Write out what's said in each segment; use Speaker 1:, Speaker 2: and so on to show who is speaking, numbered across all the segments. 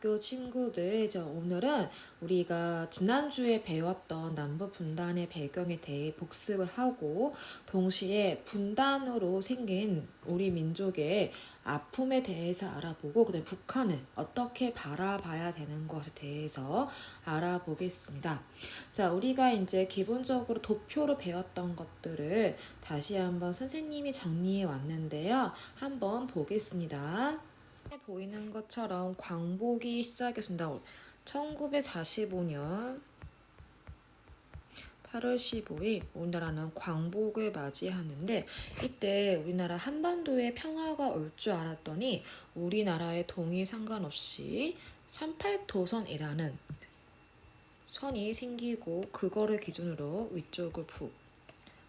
Speaker 1: 학교 친구들, 오늘은 우리가 지난주에 배웠던 남북 분단의 배경에 대해 복습을 하고 동시에 분단으로 생긴 우리 민족의 아픔에 대해서 알아보고 그다음에 북한을 어떻게 바라봐야 되는 것에 대해서 알아보겠습니다. 자, 우리가 이제 기본적으로 도표로 배웠던 것들을 다시 한번 선생님이 정리해 왔는데요. 한번 보겠습니다. 보이는 것처럼 광복이 시작했습니다. 1945년 8월 15일 우리나라는 광복을 맞이하는데 이때 우리나라 한반도에 평화가 올 줄 알았더니 우리나라의 동의 상관없이 38도선이라는 선이 생기고 그거를 기준으로 위쪽을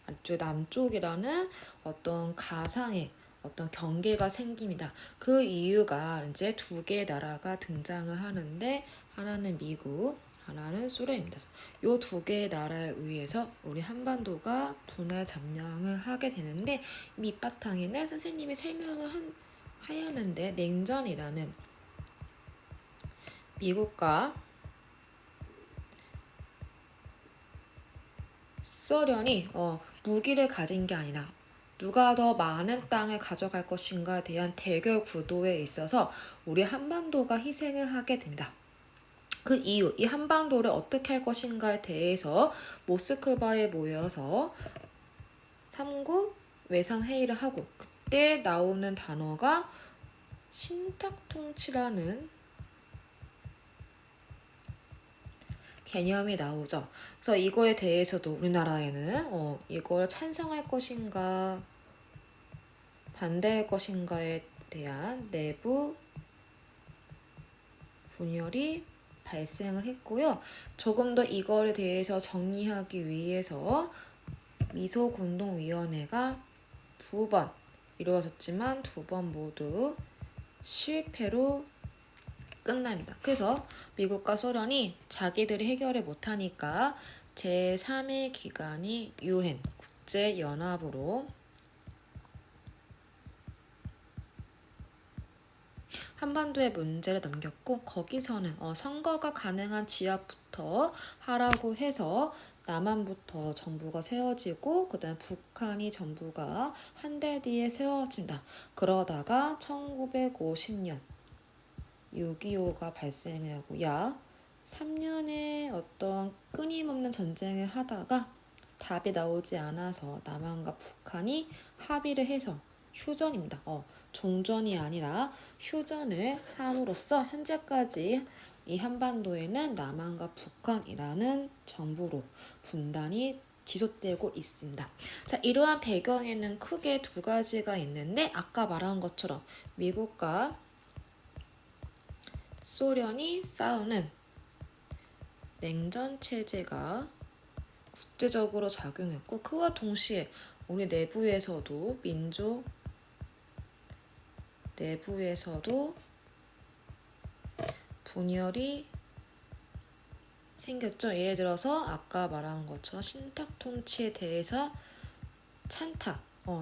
Speaker 1: 안쪽 남쪽이라는 어떤 가상의 어떤 경계가 생깁니다. 그 이유가 이제 두 개의 나라가 등장을 하는데 하나는 미국, 하나는 소련입니다. 이 두 개의 나라에 의해서 우리 한반도가 분할 점령을 하게 되는데 밑바탕에는 선생님이 설명을 하였는데 냉전이라는 미국과 소련이 무기를 가진 게 아니라 누가 더 많은 땅을 가져갈 것인가에 대한 대결 구도에 있어서 우리 한반도가 희생을 하게 됩니다. 그 이유, 이 한반도를 어떻게 할 것인가에 대해서 모스크바에 모여서 3국 외상회의를 하고 그때 나오는 단어가 신탁통치라는 개념이 나오죠. 그래서 이거에 대해서도 우리나라에는 이걸 찬성할 것인가 반대할 것인가에 대한 내부 분열이 발생을 했고요. 조금 더 이거에 대해서 정리하기 위해서 미소공동위원회가 2번 이루어졌지만 2번 모두 실패로 끝납니다. 그래서 미국과 소련이 자기들이 해결을 못하니까 제3의 기관이 UN 국제연합으로 한반도의 문제를 넘겼고 거기서는 선거가 가능한 지역부터 하라고 해서 남한부터 정부가 세워지고 그다음 북한이 정부가 한 달 뒤에 세워진다. 그러다가 1950년 6.25가 발생하고 약 3년의 어떤 끊임없는 전쟁을 하다가 답이 나오지 않아서 남한과 북한이 합의를 해서 휴전입니다. 종전이 아니라 휴전을 함으로써 현재까지 이 한반도에는 남한과 북한이라는 정부로 분단이 지속되고 있습니다. 자, 이러한 배경에는 크게 두 가지가 있는데 아까 말한 것처럼 미국과 소련이 싸우는 냉전 체제가 국제적으로 작용했고 그와 동시에 우리 내부에서도 민족 내부에서도 분열이 생겼죠. 예를 들어서 아까 말한 것처럼 신탁 통치에 대해서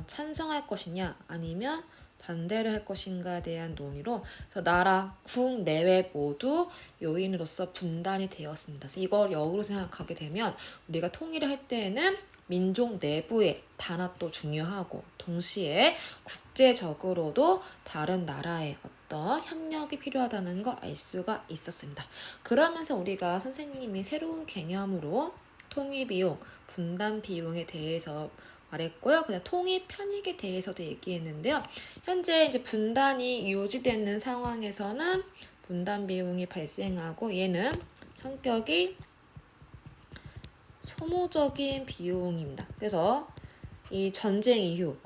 Speaker 1: 찬성할 것이냐 아니면 반대를 할 것인가에 대한 논의로 나라, 국 내외 모두 요인으로서 분단이 되었습니다. 그래서 이걸 역으로 생각하게 되면 우리가 통일을 할 때에는 민족 내부의 단합도 중요하고 동시에 국제적으로도 다른 나라의 어떤 협력이 필요하다는 걸 알 수가 있었습니다. 그러면서 우리가 선생님이 새로운 개념으로 통일비용, 분단비용에 대해서 말했고요. 그다음 통일 편익에 대해서도 얘기했는데요. 현재 이제 분단이 유지되는 상황에서는 분단 비용이 발생하고 얘는 성격이 소모적인 비용입니다. 그래서 이 전쟁 이후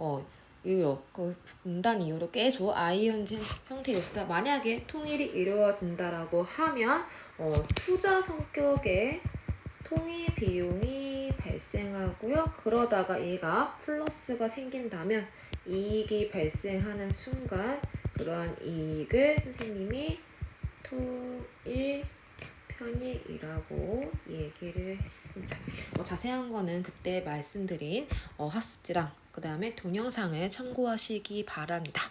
Speaker 1: 그 분단 이후로 계속 아이언진 형태로 있다. 만약에 통일이 이루어진다라고 하면 투자 성격의 통일 비용이 발생하고요. 그러다가 얘가 플러스가 생긴다면 이익이 발생하는 순간 그러한 이익을 선생님이 토일 편익이라고 얘기를 했습니다. 자세한 거는 그때 말씀드린 하스지랑 그 다음에 동영상을 참고하시기 바랍니다.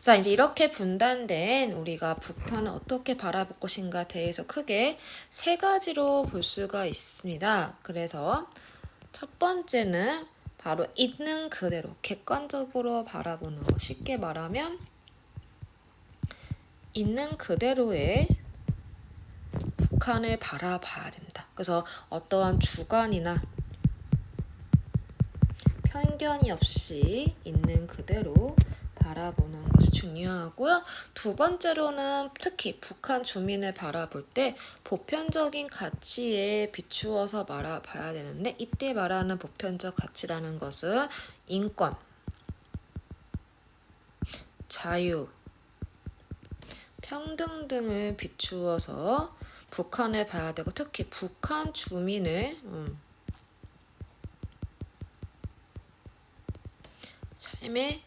Speaker 1: 자, 이제 이렇게 분단된 우리가 북한을 어떻게 바라볼 것인가에 대해서 크게 세 가지로 볼 수가 있습니다. 그래서 첫 번째는 바로 있는 그대로 객관적으로 바라보는 것. 쉽게 말하면 있는 그대로의 북한을 바라봐야 됩니다. 그래서 어떠한 주관이나 편견이 없이 있는 그대로 바라보는 것이 중요하고요. 두 번째로는 특히 북한 주민을 바라볼 때 보편적인 가치에 비추어서 바라봐야 되는데, 이때 말하는 보편적 가치라는 것은 인권, 자유, 평등 등을 비추어서 북한을 봐야 되고, 특히 북한 주민을 삶에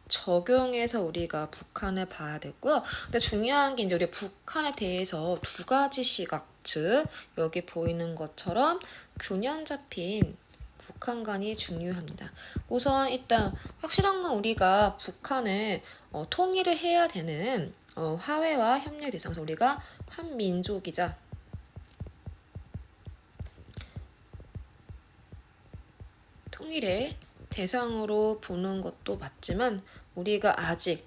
Speaker 1: 적용해서 우리가 북한을 봐야 되고요. 근데 중요한 게 이제 우리 북한에 대해서 두 가지 시각, 즉 여기 보이는 것처럼 균형 잡힌 북한관이 중요합니다. 우선 일단 확실한 건 우리가 북한을 통일을 해야 되는 화해와 협력의 대상. 그래서 우리가 한민족이자 통일의 대상으로 보는 것도 맞지만 우리가 아직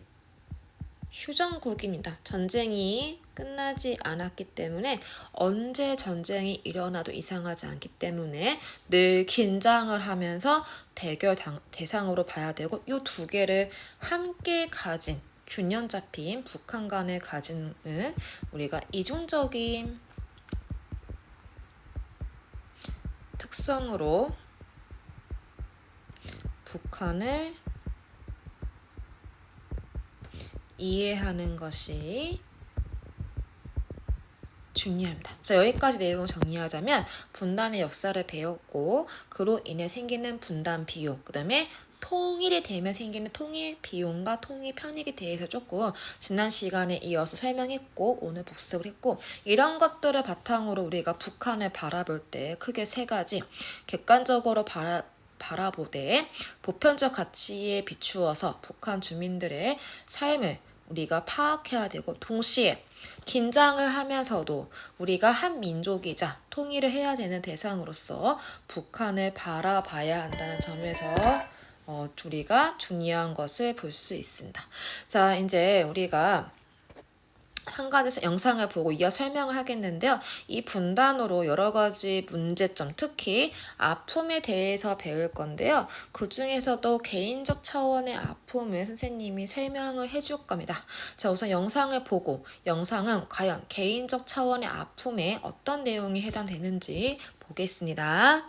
Speaker 1: 휴전국입니다. 전쟁이 끝나지 않았기 때문에 언제 전쟁이 일어나도 이상하지 않기 때문에 늘 긴장을 하면서 대결 대상으로 봐야 되고, 이 두 개를 함께 가진 균형 잡힌 북한 간을 가지는 우리가 이중적인 특성으로 북한을 이해하는 것이 중요합니다. 자, 여기까지 내용을 정리하자면 분단의 역사를 배웠고, 그로 인해 생기는 분단 비용, 그 다음에 통일이 되면 생기는 통일 비용과 통일 편익에 대해서 조금 지난 시간에 이어서 설명했고 오늘 복습을 했고, 이런 것들을 바탕으로 우리가 북한을 바라볼 때 크게 세 가지 객관적으로 바라보되 보편적 가치에 비추어서 북한 주민들의 삶을 우리가 파악해야 되고, 동시에 긴장을 하면서도 우리가 한 민족이자 통일을 해야 되는 대상으로서 북한을 바라봐야 한다는 점에서 우리가 중요한 것을 볼 수 있습니다. 자, 이제 우리가 한 가지 영상을 보고 이어 설명을 하겠는데요. 이 분단으로 여러 가지 문제점, 특히 아픔에 대해서 배울 건데요. 그 중에서도 개인적 차원의 아픔을 선생님이 설명을 해줄 겁니다. 자, 우선 영상을 보고 영상은 과연 개인적 차원의 아픔에 어떤 내용이 해당되는지 보겠습니다.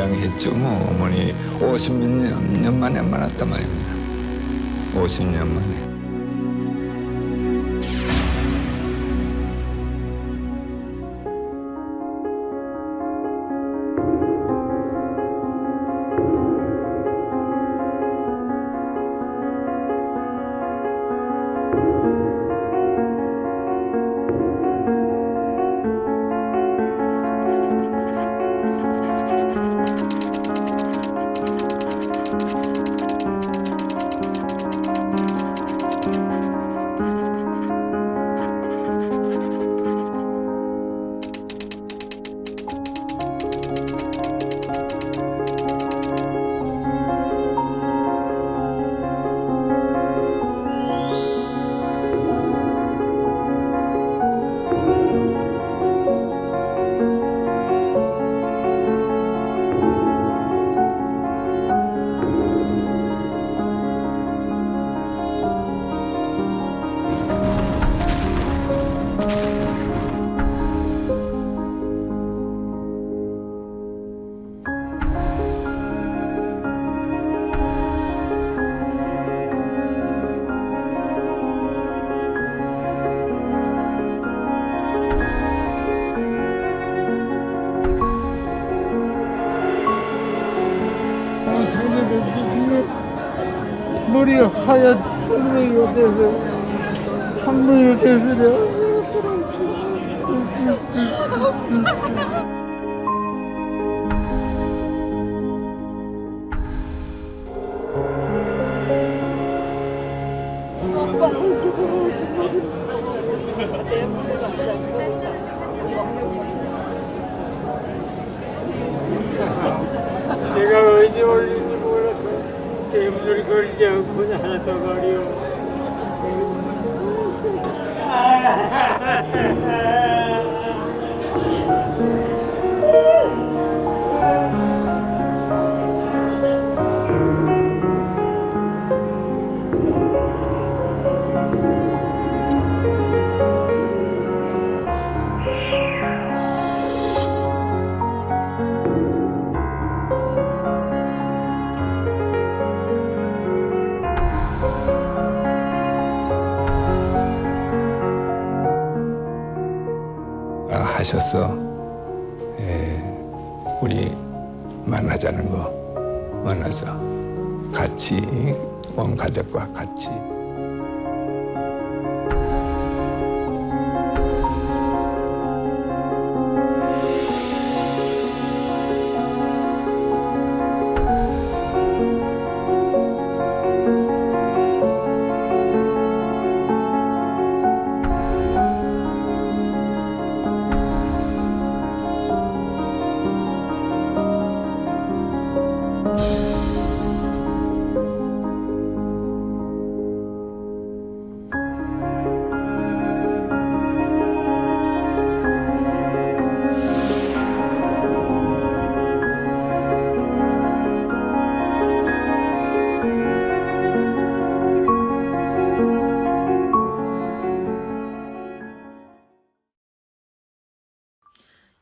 Speaker 2: 고향했죠. 뭐 어머니 50년 만에 만났단 말입니다. 50년 만에.
Speaker 3: 머리가 하얀 한명이 돼서 한명이 돼서 내가
Speaker 4: 오빠가 어떻게 돌아올지 모르겠어. 내 물레가 앉아서
Speaker 3: 내가 어디 올린지 몰라서 대문을 걸지 않고 하나 더 가리오.
Speaker 2: 하셔서 우리 만나자는 거 만나서 같이 온 가족과 같이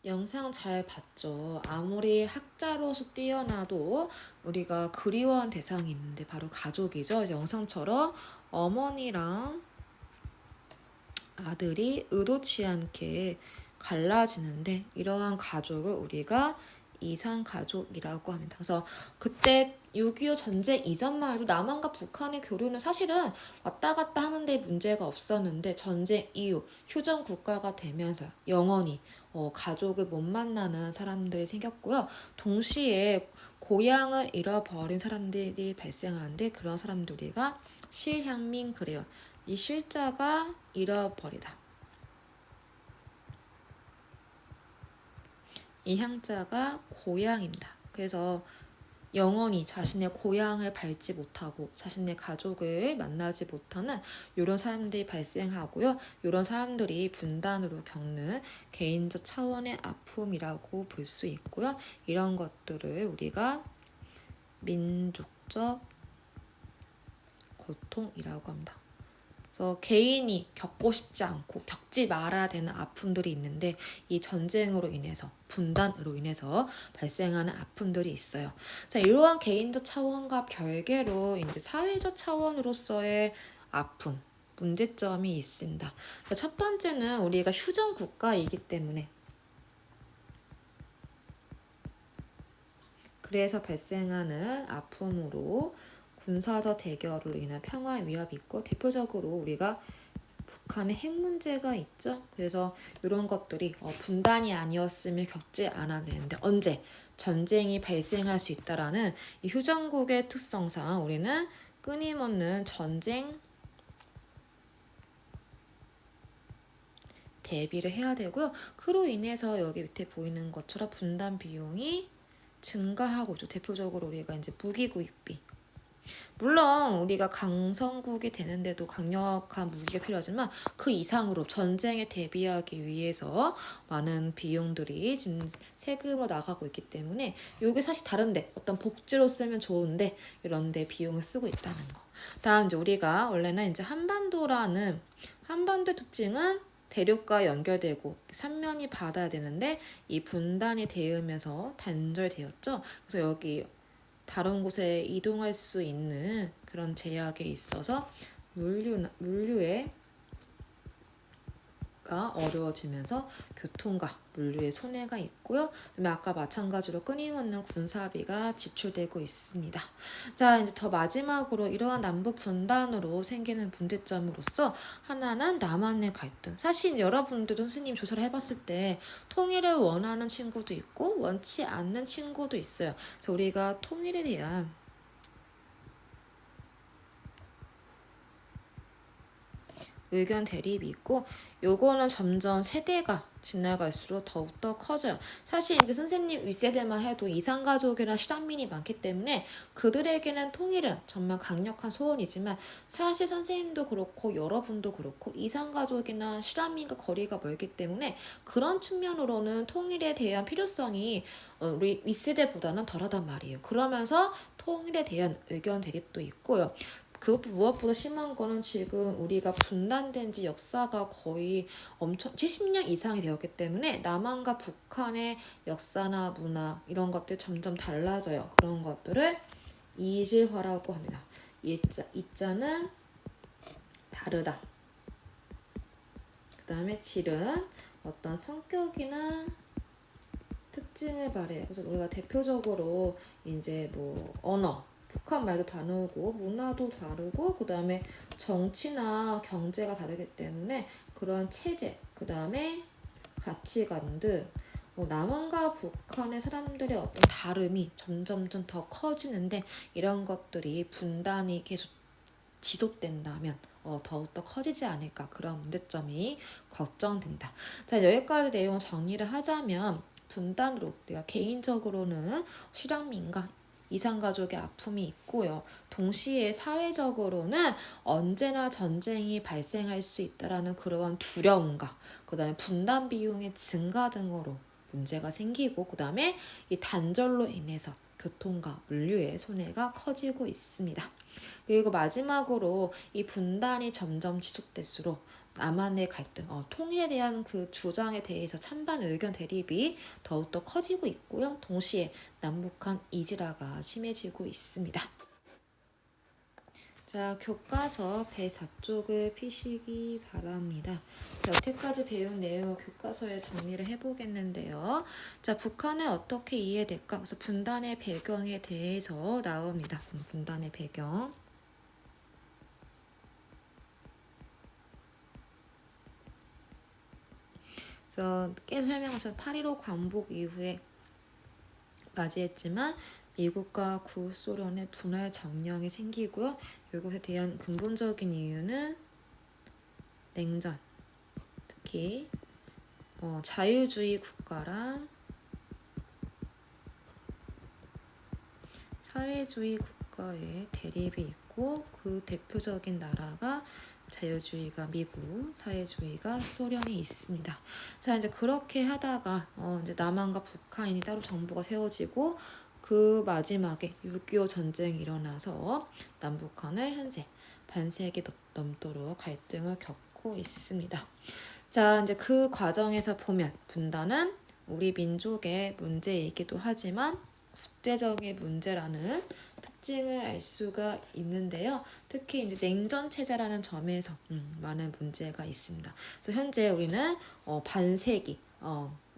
Speaker 1: 영상 잘 봤죠? 아무리 학자로서 뛰어나도 우리가 그리워한 대상이 있는데 바로 가족이죠. 영상처럼 어머니랑 아들이 의도치 않게 갈라지는데 이러한 가족을 우리가 이산가족이라고 합니다. 그래서 그때 6.25 전쟁 이전만 해도 남한과 북한의 교류는 사실은 왔다 갔다 하는데 문제가 없었는데 전쟁 이후 휴전 국가가 되면서 영원히 가족을 못 만나는 사람들이 생겼고요. 동시에 고향을 잃어버린 사람들이 발생하는데 그런 사람들 우리가 실향민 그래요. 이 실자가 잃어버리다. 이 향자가 고향입니다. 그래서 영원히 자신의 고향을 밟지 못하고 자신의 가족을 만나지 못하는 이런 사람들이 발생하고요. 이런 사람들이 분단으로 겪는 개인적 차원의 아픔이라고 볼 수 있고요. 이런 것들을 우리가 민족적 고통이라고 합니다. 그래서 개인이 겪고 싶지 않고 겪지 말아야 되는 아픔들이 있는데 이 전쟁으로 인해서 분단으로 인해서 발생하는 아픔들이 있어요. 자, 이러한 개인적 차원과 별개로 이제 사회적 차원으로서의 아픔, 문제점이 있습니다. 첫 번째는 우리가 휴전 국가이기 때문에 그래서 발생하는 아픔으로 군사적 대결로 인한 평화 위협이 있고 대표적으로 우리가 북한의 핵 문제가 있죠. 그래서 이런 것들이 분단이 아니었으면 겪지 않아야 되는데 언제 전쟁이 발생할 수 있다라는 이 휴전국의 특성상 우리는 끊임없는 전쟁 대비를 해야 되고요. 그로 인해서 여기 밑에 보이는 것처럼 분단 비용이 증가하고 있죠. 대표적으로 우리가 이제 무기 구입비. 물론 우리가 강성국이 되는데도 강력한 무기가 필요하지만 그 이상으로 전쟁에 대비하기 위해서 많은 비용들이 지금 세금으로 나가고 있기 때문에 이게 사실 다른데 어떤 복지로 쓰면 좋은데 이런데 비용을 쓰고 있다는 거. 다음 이제 우리가 원래는 이제 한반도의 특징은 대륙과 연결되고 삼면이 받아야 되는데 이 분단이 되면서 단절되었죠. 그래서 여기 다른 곳에 이동할 수 있는 그런 제약에 있어서 물류가 어려워지면서 교통과 물류의 손해가 있고요. 그다음에 아까 마찬가지로 끊임없는 군사비가 지출되고 있습니다. 자, 이제 더 마지막으로 이러한 남북 분단으로 생기는 문제점으로서 하나는 남한의 갈등. 사실 여러분들도 선생님 조사를 해봤을 때 통일을 원하는 친구도 있고 원치 않는 친구도 있어요. 그래서 우리가 통일에 대한 의견 대립이 있고 요거는 점점 세대가 지나갈수록 더욱더 커져요. 사실 이제 선생님 윗세대만 해도 이산가족이나 실향민이 많기 때문에 그들에게는 통일은 정말 강력한 소원이지만 사실 선생님도 그렇고 여러분도 그렇고 이산가족이나 실향민과 거리가 멀기 때문에 그런 측면으로는 통일에 대한 필요성이 우리 윗세대보다는 덜하단 말이에요. 그러면서 통일에 대한 의견 대립도 있고요. 그것도 무엇보다 심한 거는 지금 우리가 분단된 지 역사가 거의 엄청 70년 이상이 되었기 때문에 남한과 북한의 역사나 문화 이런 것들이 점점 달라져요. 그런 것들을 이질화라고 합니다. 이자는 다르다. 그 다음에 질은 어떤 성격이나 특징을 말해요. 그래서 우리가 대표적으로 이제 뭐 언어 북한 말도 다르고 문화도 다르고 그 다음에 정치나 경제가 다르기 때문에 그런 체제 그 다음에 가치관 등 남한과 북한의 사람들의 어떤 다름이 점점점 더 커지는데 이런 것들이 분단이 계속 지속된다면 더욱더 커지지 않을까 그런 문제점이 걱정된다. 자, 여기까지 내용 정리를 하자면 분단으로 우리가 개인적으로는 실향민과 이산가족의 아픔이 있고요. 동시에 사회적으로는 언제나 전쟁이 발생할 수 있다라는 그러한 두려움과 그 다음에 분단 비용의 증가 등으로 문제가 생기고 그 다음에 이 단절로 인해서 교통과 물류의 손해가 커지고 있습니다. 그리고 마지막으로 이 분단이 점점 지속될수록 남한의 갈등, 통일에 대한 그 주장에 대해서 찬반 의견 대립이 더욱더 커지고 있고요. 동시에 남북한 이질화가 심해지고 있습니다. 자, 교과서 104쪽을 피시기 바랍니다. 자, 여태까지 배운 내용 교과서에 정리를 해보겠는데요. 자, 북한은 어떻게 이해될까? 그래서 분단의 배경에 대해서 나옵니다. 분단의 배경. 그래서 계속 설명하신 8.15 광복 이후에 맞이했지만 미국과 구소련의 분할 점령이 생기고요. 이것에 대한 근본적인 이유는 냉전, 특히 자유주의 국가랑 사회주의 국가의 대립이 있고 그 대표적인 나라가 자유주의가 미국, 사회주의가 소련이 있습니다. 자, 이제 그렇게 하다가 이제 남한과 북한이 따로 정부가 세워지고 그 마지막에 6.25 전쟁이 일어나서 남북한을 현재 반세기 넘도록 갈등을 겪고 있습니다. 자, 이제 그 과정에서 보면 분단은 우리 민족의 문제이기도 하지만 국제적인 문제라는 특징을 알 수가 있는데요. 특히 이제 냉전 체제라는 점에서 많은 문제가 있습니다. 그래서 현재 우리는 반세기,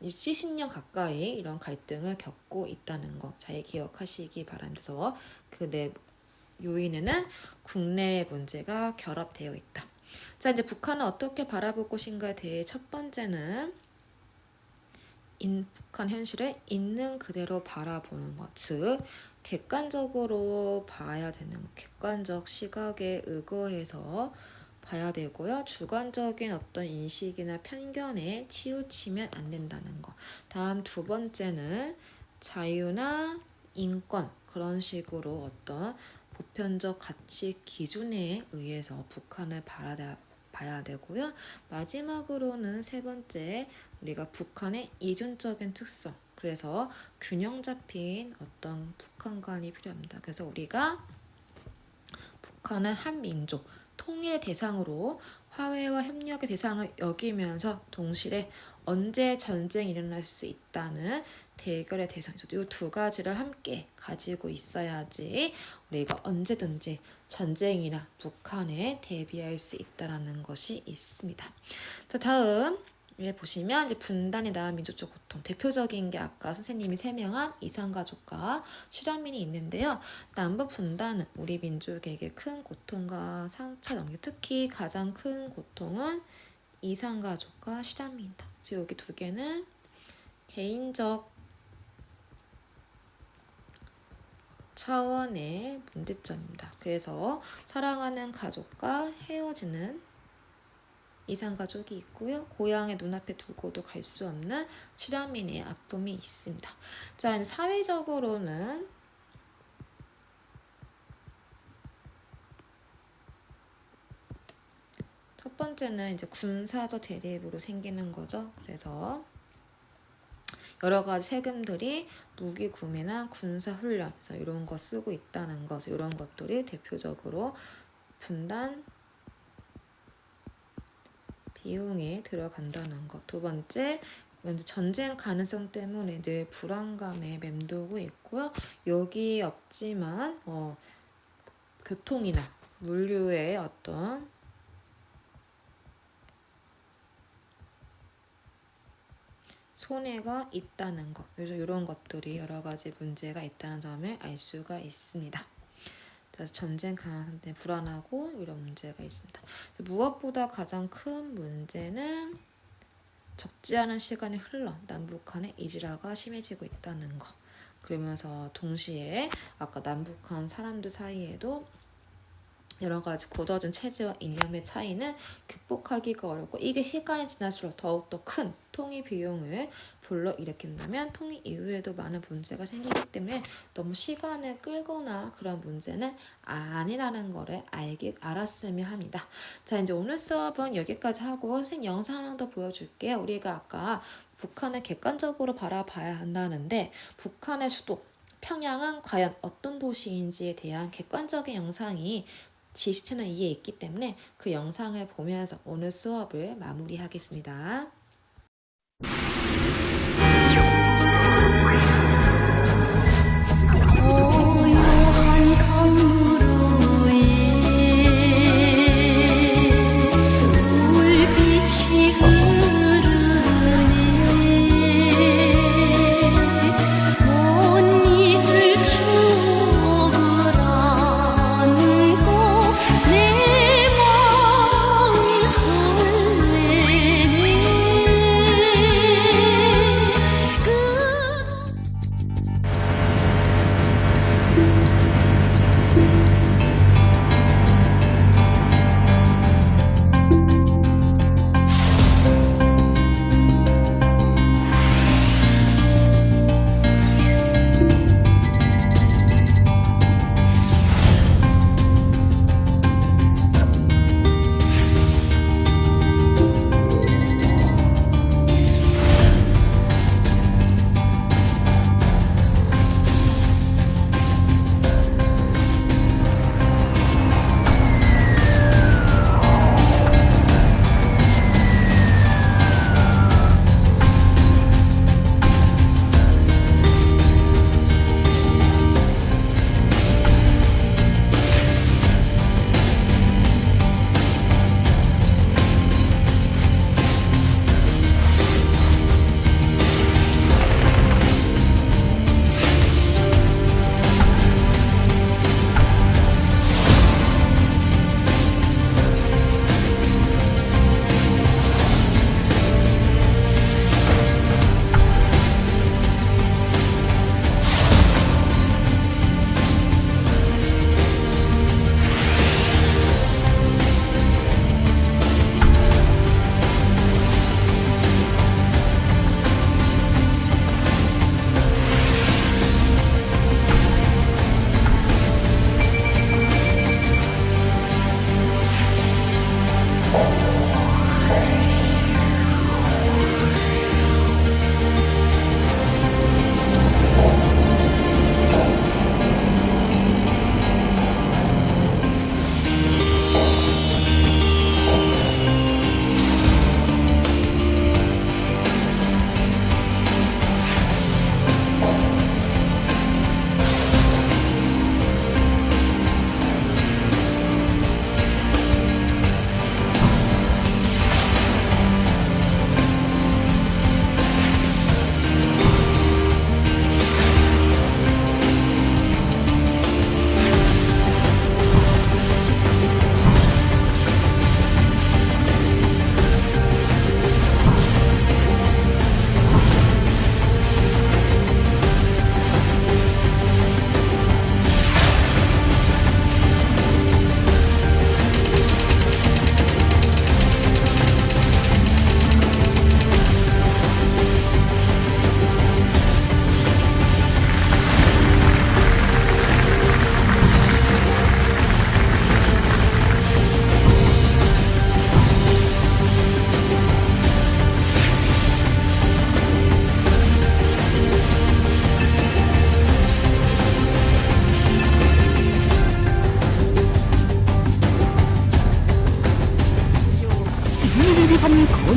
Speaker 1: 70년 가까이 이런 갈등을 겪고 있다는 거 잘 기억하시기 바랍니다. 그래서 그 내 요인에는 국내의 문제가 결합되어 있다. 자, 이제 북한은 어떻게 바라볼 것인가에 대해 첫 번째는 북한 현실을 있는 그대로 바라보는 것, 즉 객관적으로 봐야 되는 것, 객관적 시각에 의거해서 봐야 되고요. 주관적인 어떤 인식이나 편견에 치우치면 안 된다는 것. 다음 두 번째는 자유나 인권 그런 식으로 어떤 보편적 가치 기준에 의해서 북한을 봐야 되고요. 마지막으로는 세 번째, 우리가 북한의 이중적인 특성, 그래서 균형 잡힌 어떤 북한관이 필요합니다. 그래서 우리가 북한은 한 민족, 통일의 대상으로 화해와 협력의 대상을 여기면서 동시에 언제 전쟁이 일어날 수 있다는 대결의 대상이죠. 이 두 가지를 함께 가지고 있어야지 우리가 언제든지 전쟁이나 북한에 대비할 수 있다는 것이 있습니다. 자, 다음 보시면 이제 분단이나 민족적 고통, 대표적인 게 아까 선생님이 설명한 이산가족과 실현민이 있는데요. 남북 분단은 우리 민족에게 큰 고통과 상처를 남겨, 특히 가장 큰 고통은 이산가족과 실현민이다. 그래서 여기 두 개는 개인적 차원의 문제점입니다. 그래서 사랑하는 가족과 헤어지는 이산가족이 있고요. 고향의 눈앞에 두고도 갈 수 없는 실현민의 아픔이 있습니다. 자, 이제 사회적으로는 첫 번째는 이제 군사적 대립으로 생기는 거죠. 그래서 여러 가지 세금들이 무기 구매나 군사 훈련 이런 거 쓰고 있다는 것, 이런 것들이 대표적으로 분단 비용에 들어간다는 것. 두 번째, 전쟁 가능성 때문에 늘 불안감에 맴돌고 있고요. 여기 없지만 교통이나 물류의 어떤 손해가 있다는 것. 그래서 이런 것들이 여러 가지 문제가 있다는 점을 알 수가 있습니다. 그래서 전쟁 가능성 때문에 불안하고 이런 문제가 있습니다. 무엇보다 가장 큰 문제는 적지 않은 시간이 흘러 남북한의 이질화가 심해지고 있다는 것. 그러면서 동시에 아까 남북한 사람들 사이에도 여러 가지 굳어진 체제와 이념의 차이는 극복하기가 어렵고, 이게 시간이 지날수록 더욱더 큰 통일 비용을 불러일으킨다면 통일 이후에도 많은 문제가 생기기 때문에 너무 시간을 끌거나 그런 문제는 아니라는 거를 알았으면 합니다. 자, 이제 오늘 수업은 여기까지 하고 선생님 영상 하나 더 보여줄게요. 우리가 아까 북한을 객관적으로 바라봐야 한다는데 북한의 수도 평양은 과연 어떤 도시인지에 대한 객관적인 영상이 지시 채널 2에 있기 때문에 그 영상을 보면서 오늘 수업을 마무리하겠습니다.
Speaker 5: 고요한 강물로에 물빛이 흐르네. 못 잊을 추억을 안고 내 마음 설레네.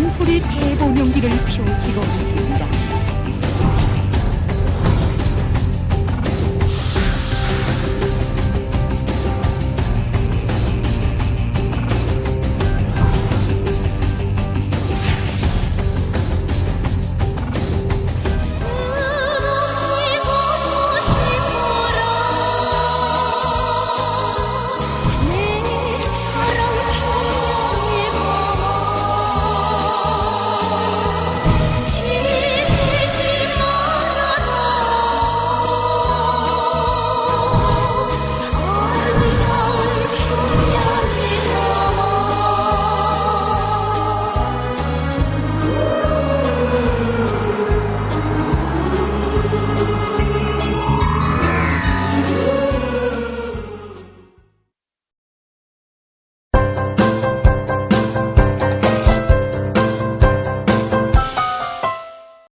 Speaker 6: 잔소리 대본용기를 펼치고 있습니다.